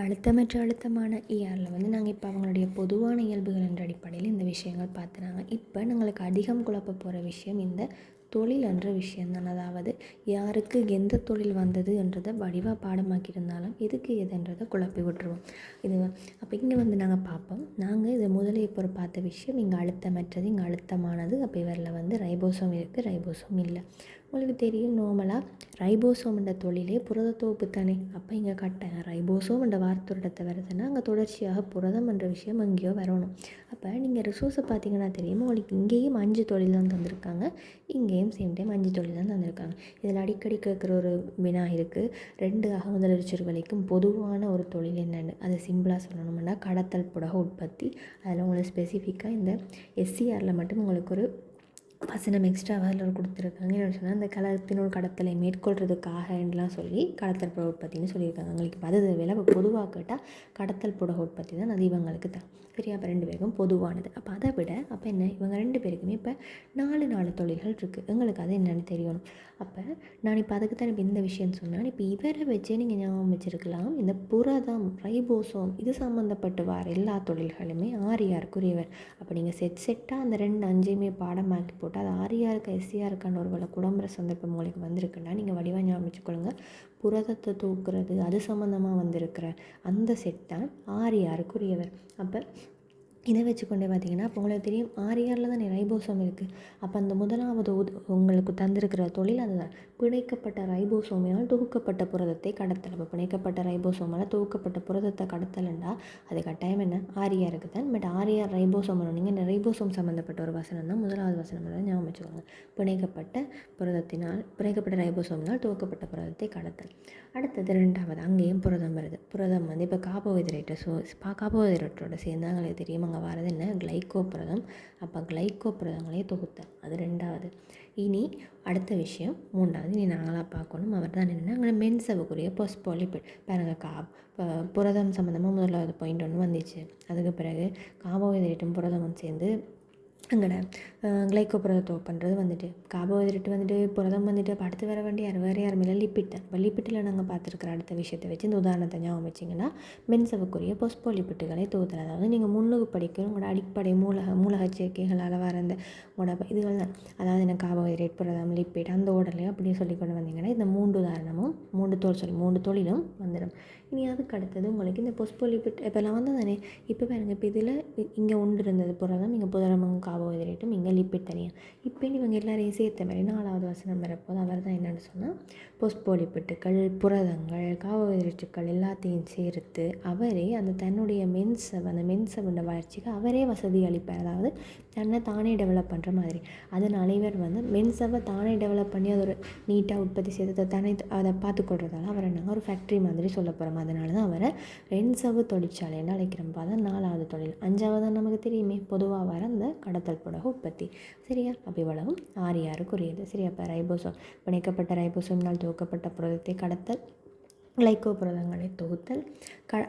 அழுத்தமற்ற அழுத்தமான இஆரில் வந்து நாங்கள் இப்போ அவங்களுடைய பொதுவான இயல்புகள் என்ற அடிப்படையில் இந்த விஷயங்கள் பார்த்துனாங்க. இப்போ எங்களுக்கு அதிகம் குழப்ப போகிற விஷயம் இந்த தொழில் என்ற விஷயம்தான். அதாவது யாருக்கு எந்த தொழில் வந்தது என்றதை வடிவாக பாடமாக்கியிருந்தாலும் எதுக்கு எதுன்றதை குழப்பி விட்டுருவோம். இது அப்போ இங்கே வந்து நாங்கள் பார்ப்போம். நாங்கள் இதை முதலே இப்போ பார்த்த விஷயம் இங்கே அழுத்தமற்றது, இங்கே அழுத்தமானது. அப்போ இவரில் வந்து ரைபோசோம் இருக்குது, ரைபோசோம் இல்லை. உங்களுக்கு தெரியும், நார்மலாக ரைபோசோம் என்ற தொழிலே புரத தொகுப்பு தானே. அப்போ இங்கே கட்டாயம் ரைபோசோம் என்ற வார்த்தையிடத்தை வருதுன்னா அங்கே தொடர்ச்சியாக புரதம் என்ற விஷயம் எங்கேயோ வரணும். அப்போ நீங்கள் ரிசோர்ஸை பார்த்தீங்கன்னா தெரியும், உங்களுக்கு இங்கேயும் 5 தொழில் தான் தந்திருக்காங்க, இங்கேயும் சேம் டைம் 5 தொழில் தான் தந்திருக்காங்க. இதில் அடிக்கடி கேட்குற ஒரு வினா இருக்குது, 2 அகமுதலீச்சர்களுக்கும் பொதுவான ஒரு தொழில் என்னென்னு. அதை சிம்பிளாக சொல்லணும்னா கடத்தல் புடக உற்பத்தி. அதில் உங்களுக்கு ஸ்பெசிஃபிக்காக இந்த எஸ்சிஆரில் மட்டும் உங்களுக்கு ஒரு வசனம் எக்ஸ்ட்ராவாக அதில் கொடுத்துருக்காங்க. என்ன சொன்னால் அந்த கலத்தினோட கடத்தலை மேற்கொள்கிறதுக்காகலாம் சொல்லி கடத்தல் புடக உற்பத்தின்னு சொல்லியிருக்காங்க. எங்களுக்கு இப்போ அது வேலை. இப்போ பொதுவாக கேட்டால் கடத்தல் புடக உற்பத்தி தான் அது இவங்களுக்கு தான். சரியா? அப்போ 2 பேருக்கும் பொதுவானது. அப்போ அதை விட அப்போ என்ன, இவங்க 2 பேருக்குமே இப்போ 4 தொழில்கள் இருக்குது. எங்களுக்கு அது என்னென்னு தெரியணும். அப்போ நான் இப்போ அதுக்கு தான் இப்போ இந்த விஷயம் சொன்னேன். இப்போ இவரை வச்சே நீங்கள் ஞாபகம் வச்சுருக்கலாம், இந்த புரதம் ரைபோசோம் இது சம்மந்தப்பட்டு வர எல்லா தொழில்களுமே ஆரியாருக்குரியவர். அப்போ நீங்கள் செட்டாக அந்த 2 5யுமே பாடமாக்கி போட்டு அது ஆரியாருக்கு எஸ்சிஆருக்கான ஒரு வேலை குழம்புற சந்தர்ப்பம் உங்களுக்கு வந்திருக்குன்னா நீங்கள் வடிவாக ஞாபகம் வச்சுக்கொள்ளுங்க, புரதத்தை தூக்குறது அது சம்மந்தமாக வந்திருக்கிற அந்த செட் தான் ஆரியாருக்குரியவர். அப்போ இதை வச்சுக்கொண்டே பார்த்தீங்கன்னா அப்போ உங்களுக்கு தெரியும் ஆரியாரில் தான் ரைபோசோம் இருக்குது. அப்போ அந்த முதலாவது உங்களுக்கு தந்திருக்கிற தொழில் அதுதான், பிணைக்கப்பட்ட ரைபோசோமினால் தொகுக்கப்பட்ட புரதத்தை கடத்தல். அப்போ பிணைக்கப்பட்ட ரைபோசோமால் தொகுக்கப்பட்ட புரதத்தை கடத்தல்ண்டா அது கட்டாயம் என்ன, ஆரியாருக்கு தான். பட் ஆரியார் ரைபோசோம் நீங்கள் இந்த ரைபோசோம் சம்மந்தப்பட்ட ஒரு வசனம் தான் முதலாவது வசனம் தான் ஞாபகம் வச்சுக்கோங்க. பிணைக்கப்பட்ட ரைபோசோமினால் தொகுக்கப்பட்ட புரதத்தை கடத்தல். அடுத்தது 2வது அங்கேயும் புரதம் வருது. புரதம் வந்து இப்போ கார்போஹைட்ரேட்டோட சேர்ந்து எங்களுக்கு தெரியும் அங்கே வரது என்ன, கிளைக்கோ புரதம். அப்போ கிளைக்கோ புரதங்களே தொகுத்தல் அது 2வது. இனி அடுத்த விஷயம் 3வது இனி நாங்களாக பார்க்கணும். அவர் தான் என்னென்னா அங்கே மென்சவுக்குரிய பாஸ்போலிபிட் பாருங்கள். புரதம் சம்மந்தமாக முதலாவது பாயிண்ட் ஒன்று வந்துச்சு. அதுக்கு பிறகு கார்போஹைட்ரேட்டும் புரதமும் சேர்ந்து அங்கட கிளைக்கோ புரதத்தை பண்ணுறது வந்துட்டு கார்போஹைட்ரேட் வந்துட்டு புரதம் வந்துட்டு அடுத்து வர வேண்டிய வேறு யாரும் இல்லை லிப்பிட் தான். இப்போ லிப்பிட்டில் நாங்கள் பார்த்துருக்குற அடுத்த விஷயத்தை வச்சு இந்த உதாரணத்தை ஞாபகம் வச்சிங்கன்னா மென்சவுக்குரிய பாஸ்போலிபிட்டுகளை தொகுத்தல். அதாவது நீங்கள் முன்னுக்கு படிக்கிற உங்களோட அடிப்படை மூலக சேர்க்கைகளால் வர அந்த உங்களோட இதுகள் தான். அதாவது எனக்கு கார்போஹைட்ரேட் புரதம் லிப்பிட் அந்த ஓடலையும் அப்படின்னு சொல்லி கொண்டு வந்தீங்கன்னா இந்த 3 உதாரணமும் 3 தொழிலும் வந்துடும். இனி அதுக்கு அடுத்தது உங்களுக்கு இந்த பாஸ்போலிபிட் இப்போல்லாம் வந்து தானே. இப்போ பாருங்கள், இப்போ இதில் இங்கே ஒன்று இருந்தது புரதம், இங்கே புரதமும் கார்போஹைட்ரேட்டும், இங்கே லிப்பிட் தனியாக. இப்போ இவங்க எல்லாரையும் சேர்த்த மாதிரி 4வது வசனம் வரப்போது அவர் தான் என்னென்னு சொன்னால் பாஸ்போலிபிட்டுகள் புரதங்கள் கார்போஹைட்ரேட்டுகள் எல்லாத்தையும் சேர்த்து அவரே அந்த தன்னுடைய அந்த மென்சவோட வளர்ச்சிக்கு அவரே வசதி அளிப்பார். அதாவது தன்னை தானே டெவலப் பண்ணுற மாதிரி. அதனால் இவர் வந்து மென்சவை தானே டெவலப் பண்ணி அது ஒரு நீட்டாக உற்பத்தி செய்து தானே அதை பார்த்துக்கொள்றதால அவர் என்ன ஒரு ஃபேக்ட்ரி மாதிரி சொல்ல போகிறோம். அதனால தான் அவரை மென்சவு தொழிற்சாலைன்னு அழைக்கிறோம். அதான் 4வது தொழில். 5வது நமக்கு தெரியுமே பொதுவாக வர அந்த கடத்தல் புடக உற்பத்தி. சரியா? அப்போ இவ்வளவும் ஆரியாருக்குரியது. சரியா? அப்போ ரைபோசோம் பிணைக்கப்பட்ட ரைபோசோமினால் துவக்கப்பட்ட புரதத்தை கடத்தல், கிளைக்கோ புரதங்களை தொகுத்தல்,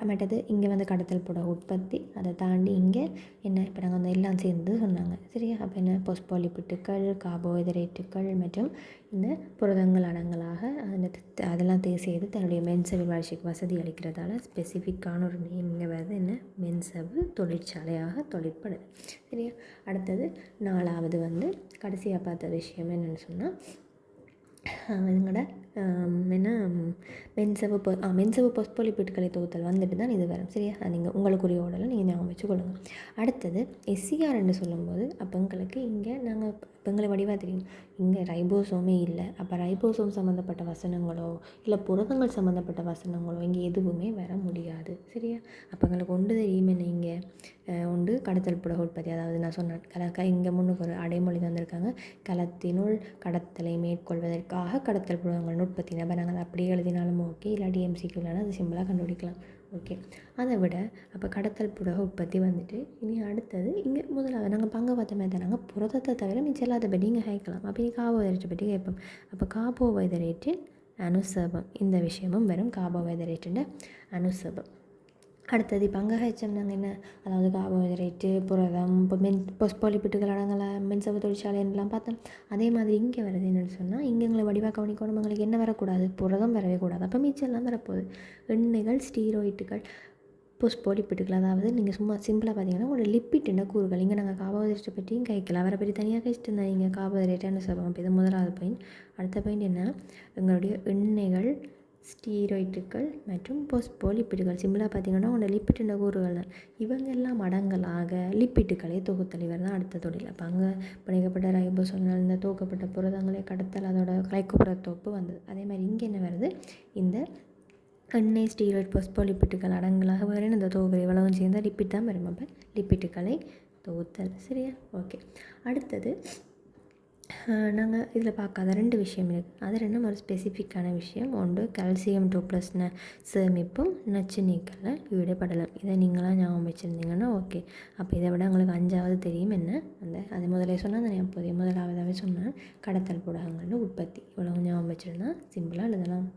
மற்றது இங்கே வந்து கடத்தல் புடக உற்பத்தி. அதை தாண்டி இங்கே என்ன இப்போ நாங்கள் வந்து எல்லாம் சேர்ந்து சொன்னாங்க. சரியா? அப்போ என்ன பாஸ்போலிபிட்டுகள் கார்போஹைட்ரேட்டுகள் மற்றும் இந்த புரதங்கள் அடங்கலாக அதெல்லாம் செய்து தன்னுடைய மென்சவின் வளர்ச்சிக்கு வசதி அளிக்கிறதால ஸ்பெசிஃபிக்கான ஒரு நேம் இங்கே வருது என்ன, மென்சவு தொழிற்சாலையாக தொழிற்படுது. சரியா? அடுத்தது 4வது வந்து கடைசியாக பார்த்த விஷயம் என்னென்னு சொன்னால் எங்களோட என்ன மென்சவு பாஸ்போலிபிட்களை தொகுத்தல் வந்துட்டு தான் இது வரும். சரியா? நீங்கள் உங்களுக்குரிய ஓடலை நீங்கள் ஞாபகம் வச்சுக்கொள்ளுங்க. அடுத்தது எஸ்சிஆர்ன்னு சொல்லும்போது அப்போ எங்களுக்கு இங்கே நாங்கள் இப்போ எங்களை வடிவாக தெரியும் இங்கே ரைபோசோமே இல்லை. அப்போ ரைபோசோம் சம்மந்தப்பட்ட வசனங்களோ இல்லை புரதங்கள் சம்மந்தப்பட்ட வசனங்களோ இங்கே எதுவுமே வர முடியாது. சரியா? அப்போ எங்களுக்கு ஒன்று தெரியுமே, நீங்கள் உண்டு கடத்தல் புடக உற்பத்தி. அதாவது நான் சொன்னேன் இங்கே முன்னுக்கு ஒரு அடைமொழி தந்திருக்காங்க, கலத்தினுள் கடத்தலை மேற்கொள்வதற்காக கடத்தல் புடகங்கள் உற்பத்தி. நம்ம நாங்கள் அப்படியே எழுதினாலும் ஓகே, இல்லாட்டி எம்சிக்யூலான அது சிம்பிளாக கண்டுபிடிக்கலாம். ஓகே. அதை விட அப்போ கடத்தல் புடக உற்பத்தி வந்துட்டு இனி அடுத்தது இங்கே முதலாவது நாங்கள் பங்கு பார்த்த மாதிரி நாங்கள் புரதத்தை தவிர மிச்சம் எல்லாத்த பற்றி இங்கே கேட்கலாம். அப்போ நீ கார்போஹைட்ரேட்டை பற்றி கேட்போம். அப்போ கார்போஹைட்ரேட்டின் அனுசபம் இந்த விஷயமும் வரும். கார்போஹைட்ரேட்டின் அனுசபம் அடுத்தது இப்போ அங்கே ஹெச்எம் என்ன, அதாவது கார்போஹைட்ரேட்டு, புரதம், இப்போ பொஸ்போலிபிட்டுகள் அடங்கல மின்சவ தொழிற்சாலைலாம் பார்த்தோம். அதே மாதிரி இங்கே வருது என்னென்னு சொன்னால், இங்கே எங்களை வடிவாக கவனிக்கணும், எங்களுக்கு என்ன வரக்கூடாது, புரதம் வரவே கூடாது. அப்போ மிச்சம் எல்லாம் வரப்போகுது. எண்ணெய்கள், ஸ்டீராய்டுகள், பொஸ்போலிபிட்டுகள், அதாவது நீங்கள் சும்மா சிம்பிளாக பார்த்தீங்கன்னா உங்களோட லிப்பிட்டுன கூறுகள். இங்கே நாங்கள் கார்போஹைட்ரேட்டை பற்றியும் கைக்கலாம், அவரை பற்றி தனியாக கழிச்சிட்டு இருந்தால் நீங்கள் கார்போஹைட்ரேட்டானு சொல்லுவோம். இப்போ இது முதலாவது பாயிண்ட். அடுத்த பாயிண்ட் என்ன, எங்களுடைய எண்ணெய்கள், ஸ்டீராய்டுகள் மற்றும் பொஸ்போலிப்பிட்டுகள். சிம்பிளாக பார்த்தீங்கன்னா உங்களோட லிப்பிட்டின கூறுகள் தான். இவங்க எல்லாம் மடங்களாக லிப்பிட்டுகளை தொகுத்தல் தான் அடுத்த தொழில். அப்போ அங்கே பிணைக்கப்பட்ட ரைபோசோம்கள், இந்த தொகுக்கப்பட்ட புரதங்களை கடத்தல், அதோட கிளைக்கோபுரத தொகுப்பு வந்தது. அதே மாதிரி இங்கே என்ன வருது, இந்த எண்ணெய், ஸ்டீராய்டு, பொஸ்போலிப்பிட்டுகள் அடங்கலாக வேறு இந்த தொகுப்பு இவ்வளவும் சேர்ந்தால் லிப்பிட் தான் வரும். அப்போ லிப்பிட்டுகளை தொகுத்தல். சரியா? ஓகே. அடுத்தது நாங்கள் இதில் பார்க்காத 2 விஷயம் இருக்குது. அது 2 ஒரு ஸ்பெசிஃபிக்கான விஷயம். ஒன்று கால்சியம் 2+ சேமிப்பும் நச்சு நீக்கலை ஈடுபடலாம். இதை நீங்களாம் ஞாபகம் வச்சுருந்தீங்கன்னா ஓகே. அப்போ இதை விட உங்களுக்கு 5வது தெரியும் என்ன, அது முதலே சொன்னால் நான் எப்போதையும் முதலாவதாகவே சொன்னேன், கடத்தல் ஊடகங்களில் உற்பத்தி. இவ்வளவு ஞாபகம் வச்சுருந்தா சிம்பிளாக எழுதலாம்.